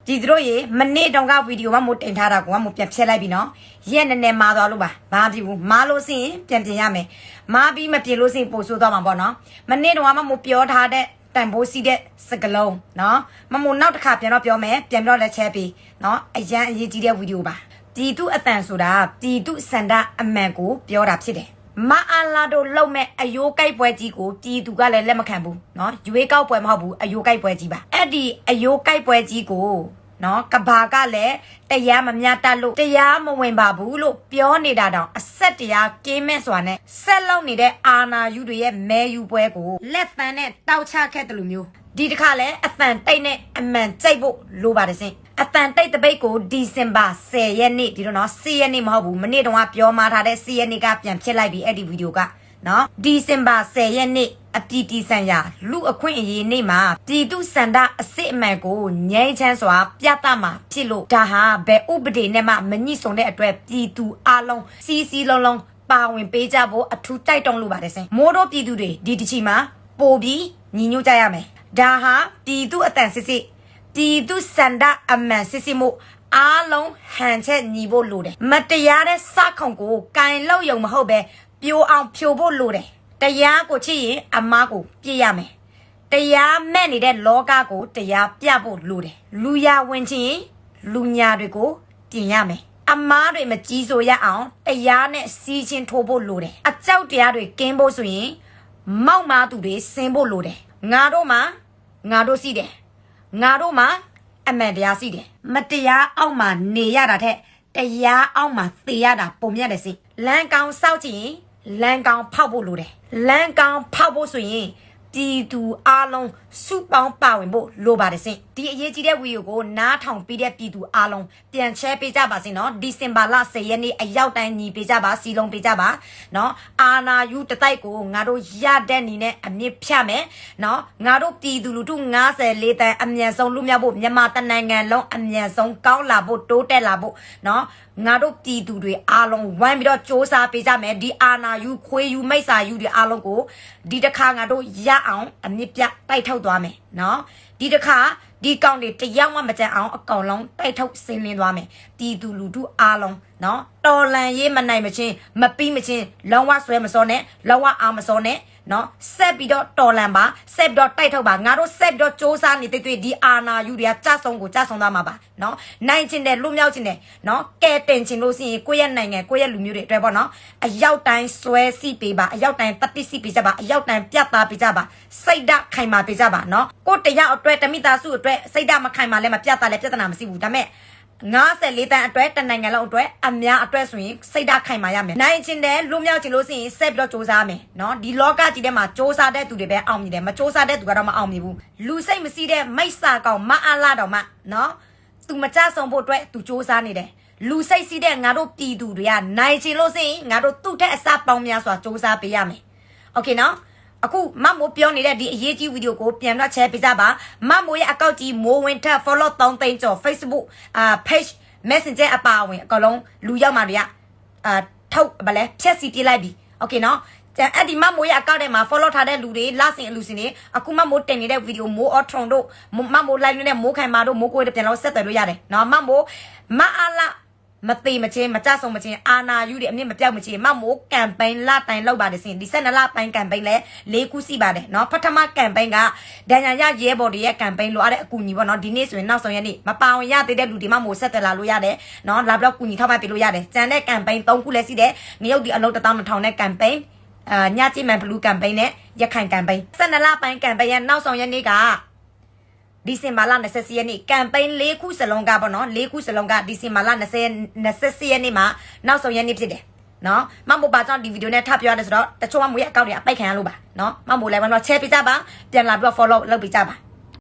ဒီတို့ရေမနေ့တုန်းကဗီဒီယိုမှာမို့တင်ထားတာကိုကမို့ပြန်ဖြတ်လိုက်ပြီနော်ရက်နည်းနည်းမာသွားလို့ပါဘာဖြစ်ဘူးမာလို့စရင်ပြန်ပြင်ရမယ်မာပြီးမပြင်လို့စရင်ပို့ဆိုးသွားမှာပေါ့နော်မနေ့တုန်းကမို့ပြောထားတဲ့တန်ဖိုးစီးတဲ့စကလုံးနော်မမို့နောက်တစ်ခါပြန်တော့ပြောမယ်ပြန်ပြီးတော့လည်းချဲပြီးနော်အရန်အရေးကြီးတဲ့ဗီဒီယိုပါပြည်သူအတန်ဆိုတာပြည်သူစန္ဒအမှန်ကိုပြောတာဖြစ်တယ်မအားလာတို့လုံမဲ့အယိုးကိုက်ပွဲကြီးကိုပြည်သူကလည်းလက်မခံဘူးနော်ရွေးကောက်ပွဲမဟုတ်ဘူးအယိုးကိုက်ပွဲကြီးပါအဲ့ဒီအယိုးကိုက်ပွဲကြီးကိုနော်ကဘာကလည်းတရားမမျှတလို့တရားမဝင်ပါဘူးလို့ပြောနေတာတောင်အဆက်တရားကင်းမဲ့စွာနဲ့ဆက်လုံးနေတဲ့အာနာယူတွေရဲ့မဲယူပွဲကိုလက်ဖန်နဲ့တောက်ချခဲ့တယ်လို့မျိုးဒီတစ်ခါလဲအတန်တိတ်နဲ့အမှန်ကြိတ်ဖို့လိုပါတယ်စင်အတန်တိတ်တပိတ်ကိုဒီဇင်ဘာ10ရက်နေ့ဒီတော့နော်10ရက်နေ့မဟုတ်ဘူးမနေ့တုန်းကပြောมาထားတဲ့10ရက်နေ့ကပြန်ဖြစ်လိုက်ပြီအဲ့ဒီဗီဒီယိုကနော်ဒီဇင်ဘာ10ရက်နေ့အပြည်ပြည်ဆိုင်ရာလူအခွင့်အရေးနေ့မှာပြည်သူစန္ဒအစစ်အမှန်ကိုငြိမ်းချမ်းစွာပြသမှာဖြစ်လို့ဒါဟာဘယ်ဥပဒေနဲ့မှမညှိဆုံတဲ့အတွက်ပြည်သူအလုံးစီစီလုံးလုံးပါဝင်ပေးကြဖို့အထူးတိုက်တွန်းလိုပါတယ်စင်မိုးတို့ပြည်သူတွေဒီတချီမှာပို့ပြီးညီညွတ်ကြရမယ်ဒါဟာပြည်သူအတန်စစ်စစ်ပြည်သူစန္ဒအမှန်စစ်စစ်မှုအားလုံးဟန်ချက်ညီဖို့လိုတယ်မတရားတဲ့စခုံကိုကင်လောက်ယုံမဟုတ်ပဲပြိုအောင်ဖြိုဖို့လိုတယ်တရားကိုချစ်ရင်အမားကိုပြည့်ရမယ်တရားမဲ့နေတဲ့လောကကိုတရားပြဖို့လိုတယ်လူရဝင်ချင်းလူညာတွေကိုပြင်ရမယ်အမားတွေမကြီးဆိုရအောင်တရားနဲ့စီးချင်းထိုးဖို့လိုတယ်အကြောက်တရားတွေကင်းဖို့ဆိုရင်မောက်မားသူတွေဆင်းဖို့လိုတယ်ငါတို့စီတယ်ငါတို့မှာအမှန်တရားစီတယ်မတရားအောက်မှာနေရတာတဲ့တရားအောက်မှာသေရတာပုံမြတ်တယ်စီလမ်းကောင်းစောက်ကြည့်ရင်လမ်းကောင်းဖောက်ဖို့လိုတယ်လမ်းကောင်းဖောက်ဖို့ဆိုရင်ပြည်သူအားလုံးစုပေါင်းပါဝင်ဖို့လိုပါတယ်စင်ဒီအရေးကြီးတဲ့ဗီဒီယိုကိုနားထောင်ပြီးတဲ့ပြည်သူအားလုံးပြန်ချဲပေးကြပါစင်နော်ဒီဇင်ဘာလ10ရက်နေ့အရောက်တိုင်းညီပေးကြပါစီလုံးပေးကြပါနော်အာနာယူတတိုက်ကိုငါတို့ရတဲ့နေနဲ့အမြင့်ဖြတ်မယ်နော်ငါတို့ပြည်သူလူထု94တန်းအမြန်ဆုံးလူမြောက်ဖို့မြန်မာတနိုင်ငံလုံးအမြန်ဆုံးကောင်းလာဖို့တိုးတက်လာဖို့နော်ငါတို့ပြည်သူတွေအားလုံးဝိုင်းပြီးတော့စ조사ပေးကြမယ်ဒီအာနာယူခွေးယူမိတ်စာယူတွေအားလုံးကိုဒီတစ်ခါငါတို့ရအောင်အမြင့်ပြတိုက်ထုတ်သွားမယ်နော်ဒီတစ်ခါဒီကောင်တွေတယောက်မှမကြံအောင်အကောင်လုံးတိုက်ထုတ်ဆင်းလင်းသွားမယ်ပြည်သူလူထုအားလုံးနော်တော်လန်ရေးမနိုင်မချင်းမပြီးမချင်းလုံးဝဆွဲမစောနဲ့လုံးဝအာမစောနဲ့နော်ဆက်ပြီးတော့တော်လန်ပါဆက်ပြီးတော့တိုက်ထုတ်ပါငါတို့ဆက်ပြီးတော့စ조사နေတွေ့ဒီအာနာယူတွေကကြဆုံကိုကြဆုံသွားမှာပါနော်နိုင်ချင်းတယ်လူမြောက်ချင်းတယ်နော်ကဲတင်ချင်းလို့ရှိရင်ကိုယ့်ရဲ့နိုင်ငံကိုယ့်ရဲ့လူမျိုးတွေအတွက်ပေါ့နော်အရောက်တိုင်းဆွဲစီပေးပါအရောက်တိုင်းတတိစီပေးကြပါအရောက်တိုင်းပြတ်သားပေးကြပါစိတ်ဓာတ်ခိုင်မာပေးကြပါနော်ကိုတယောက်အတွက်တမိသားစုအတွက်စိတ်ဓာတ်မခိုင်မာလဲမပြတ်သားလဲပြဿနာမရှိဘူးဒါပေမဲ့94တန်းအတွက်တနိုင်ငံလုံးအတွက်အများအတွက်ဆိုရင်စိတ်ဓာတ်ခိုင်မာရမယ်နိုင်ချင်းတယ်လူမြောက်ချင်းလို့ရှိရင်ဆက်ပြီးတော့စ조사ရမယ်နော်ဒီလောကကြီးထဲမှာစ조사တဲ့သူတွေပဲအောင်မြင်တယ်မစ조사တဲ့သူကတော့မအောင်မြင်ဘူးလူစိတ်မစီးတဲ့မိတ်စာကောင်မအားလာတော့မှနော်သူမကြဆုံဖို့အတွက်သူစ조사နေတယ်လူစိတ်စီးတဲ့ငါတို့ပြည်သူတွေကနိုင်ချင်းလို့ရှိရင်ငါတို့သူ့ထက်အစပေါင်းများစွာစ조사ပေးရမယ်โอเคနော်အခုမမိုးပြောနေတဲ့ဒီအရေးကြီးဗီဒီယိုကိုပြန်တော့ share ပေးကြပါမမိုးရဲ့အကောင့်ကြီးမိုးဝင်ထက် follow 3သိန်းကျော် Facebook page Messenger အပါအဝင်အကောင်လုံးလူရောက်မှတွေကထုတ်ဗလဲဖြက်စီပြလိုက်ပြီโอเคနော်အဲ့ဒီမမိုးရဲ့အကောင့်ထဲမှာ follow ထားတဲ့လူတွေလဆင်အလူစင်တွေအခုမမိုးတင်နေတဲ့ဗီဒီယိုမိုးအော်ထုံတို့မမိုး live နဲ့မိုးခိုင်မာတို့မိုးကိုတွေပြန်လို့ဆက်သွယ်လို့ရတယ်နော်မမိုးမအားလာမသေးမချင်းမကြဆုံမချင်းအာနာယူတွေအမြင့်မပြောက်မချင်းမမိုးကမ်ပိန်းလတိုင်လောက်ပါတယ်စင်ဒီ12လပိုင်းကမ်ပိန်းလဲ၄ခုစီပါတယ်เนาะပထမကမ်ပိန်းကဒဏ်ရာရရဲဘော်တွေရဲ့ကမ်ပိန်းလိုအပ်တဲ့အကူအညီပေါ့เนาะဒီနေ့ဆိုရင်နောက်ဆုံးရက်နေ့မပါဝင်ရသေးတဲ့လူတွေမမိုးဆက်သွယ်လာလို့ရတယ်เนาะလာပြီးတော့ကူညီထောက်ပံ့ပေးလို့ရတယ်ကျန်တဲ့ကမ်ပိန်း3ခုလဲစီတယ်ငရုတ်ဒီအလုံး12000နဲ့ကမ်ပိန်းညကြည့်မှန်ဘလူးကမ်ပိန်းနဲ့ရခိုင်ကမ်ပိန်း12လပိုင်းကမ်ပိန်းရဲ့နောက်ဆုံးရက်နေ့ကဒီဇင်ဘာလ20ရက်နေ့ကမ်ပိန်း၄ခုစလုံးကပေါ့နော်၄ခုစလုံးကဒီဇင်ဘာလ20ရက်နေ့မှာနောက်ဆုံးရက်နေ့ဖြစ်တယ်နော်မမို့ဘာကြောင့်ဒီဗီဒီယိုနဲ့ထပ်ပြောရလဲဆိုတော့တချို့မမို့ရဲ့အကောင့်တွေအပိုက်ခံရလို့ပါနော်မမို့လည်းဘာလို့ share ပေးကြပါပြန်လာပြီးတော့ follow လုပ်ပေးကြပါ